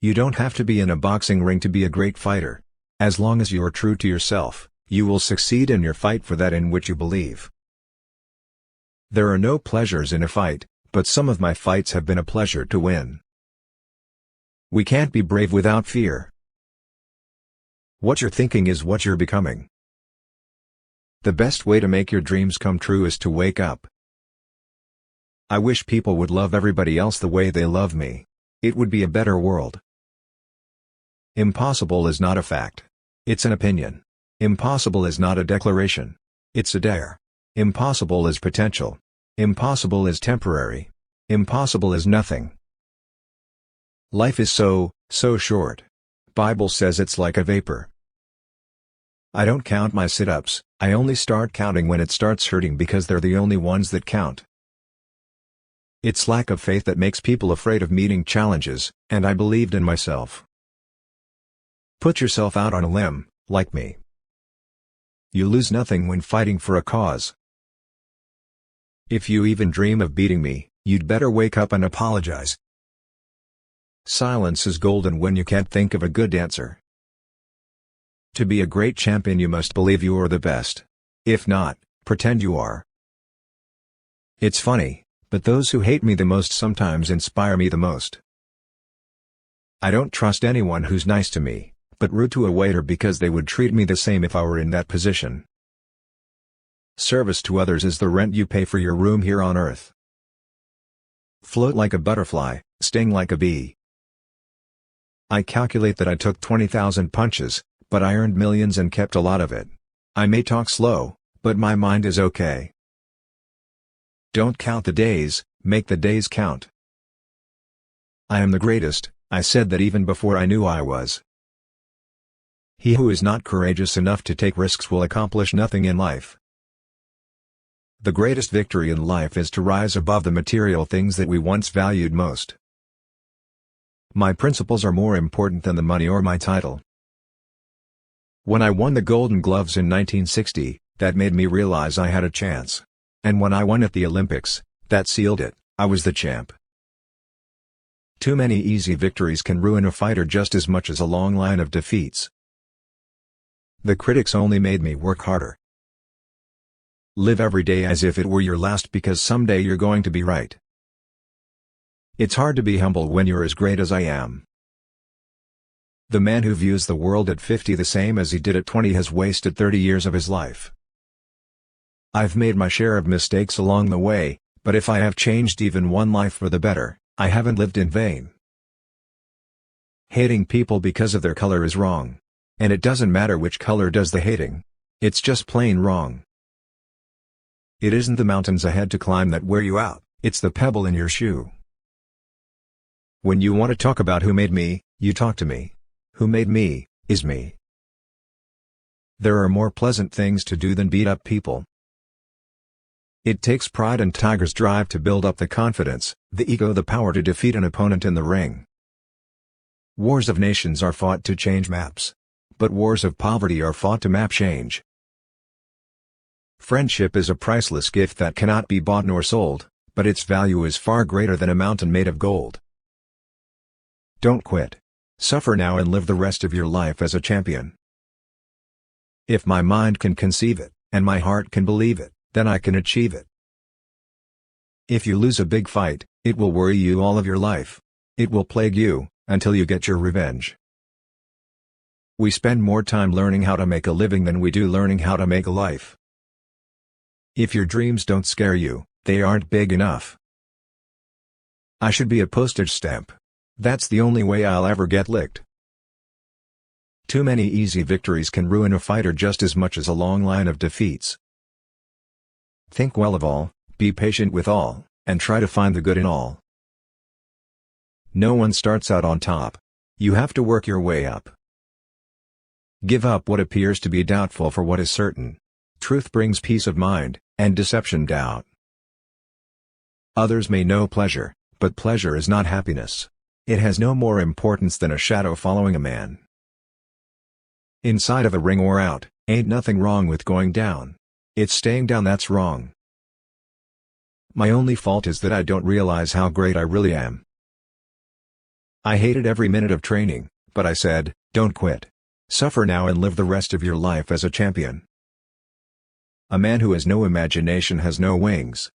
You don't have to be in a boxing ring to be a great fighter. As long as you are true to yourself, you will succeed in your fight for that in which you believe. There are no pleasures in a fight, but some of my fights have been a pleasure to win. We can't be brave without fear. What you're thinking is what you're becoming. The best way to make your dreams come true is to wake up. I wish people would love everybody else the way they love me. It would be a better world. Impossible is not a fact. It's an opinion. Impossible is not a declaration. It's a dare. Impossible is potential. Impossible is temporary. Impossible is nothing. Life is so short. Bible says it's like a vapor. I don't count my sit-ups, I only start counting when it starts hurting because they're the only ones that count. It's lack of faith that makes people afraid of meeting challenges, and I believed in myself. Put yourself out on a limb, like me. You lose nothing when fighting for a cause. If you even dream of beating me, you'd better wake up and apologize. Silence is golden when you can't think of a good answer. To be a great champion you must believe you are the best. If not, pretend you are. It's funny, but those who hate me the most sometimes inspire me the most. I don't trust anyone who's nice to me, but rude to a waiter because they would treat me the same if I were in that position. Service to others is the rent you pay for your room here on earth. Float like a butterfly, sting like a bee. I calculate that I took 20,000 punches, but I earned millions and kept a lot of it. I may talk slow, but my mind is okay. Don't count the days, make the days count. I am the greatest, I said that even before I knew I was. He who is not courageous enough to take risks will accomplish nothing in life. The greatest victory in life is to rise above the material things that we once valued most. My principles are more important than the money or my title. When I won the Golden Gloves in 1960, that made me realize I had a chance. And when I won at the Olympics, that sealed it, I was the champ. Too many easy victories can ruin a fighter just as much as a long line of defeats. The critics only made me work harder. Live every day as if it were your last because someday you're going to be right. It's hard to be humble when you're as great as I am. The man who views the world at 50 the same as he did at 20 has wasted 30 years of his life. I've made my share of mistakes along the way, but if I have changed even one life for the better, I haven't lived in vain. Hating people because of their color is wrong. And it doesn't matter which color does the hating. It's just plain wrong. It isn't the mountains ahead to climb that wear you out, it's the pebble in your shoe. When you want to talk about who made me, you talk to me. Who made me, is me. There are more pleasant things to do than beat up people. It takes pride and tiger's drive to build up the confidence, the ego, the power to defeat an opponent in the ring. Wars of nations are fought to change maps. But wars of poverty are fought to map change. Friendship is a priceless gift that cannot be bought nor sold, but its value is far greater than a mountain made of gold. Don't quit. Suffer now and live the rest of your life as a champion. If my mind can conceive it, and my heart can believe it, then I can achieve it. If you lose a big fight, it will worry you all of your life. It will plague you, until you get your revenge. We spend more time learning how to make a living than we do learning how to make a life. If your dreams don't scare you, they aren't big enough. I should be a postage stamp. That's the only way I'll ever get licked. Too many easy victories can ruin a fighter just as much as a long line of defeats. Think well of all, be patient with all, and try to find the good in all. No one starts out on top. You have to work your way up. Give up what appears to be doubtful for what is certain. Truth brings peace of mind, and deception doubt. Others may know pleasure, but pleasure is not happiness. It has no more importance than a shadow following a man. Inside of a ring or out, ain't nothing wrong with going down. It's staying down that's wrong. My only fault is that I don't realize how great I really am. I hated every minute of training, but I said, don't quit. Suffer now and live the rest of your life as a champion. A man who has no imagination has no wings.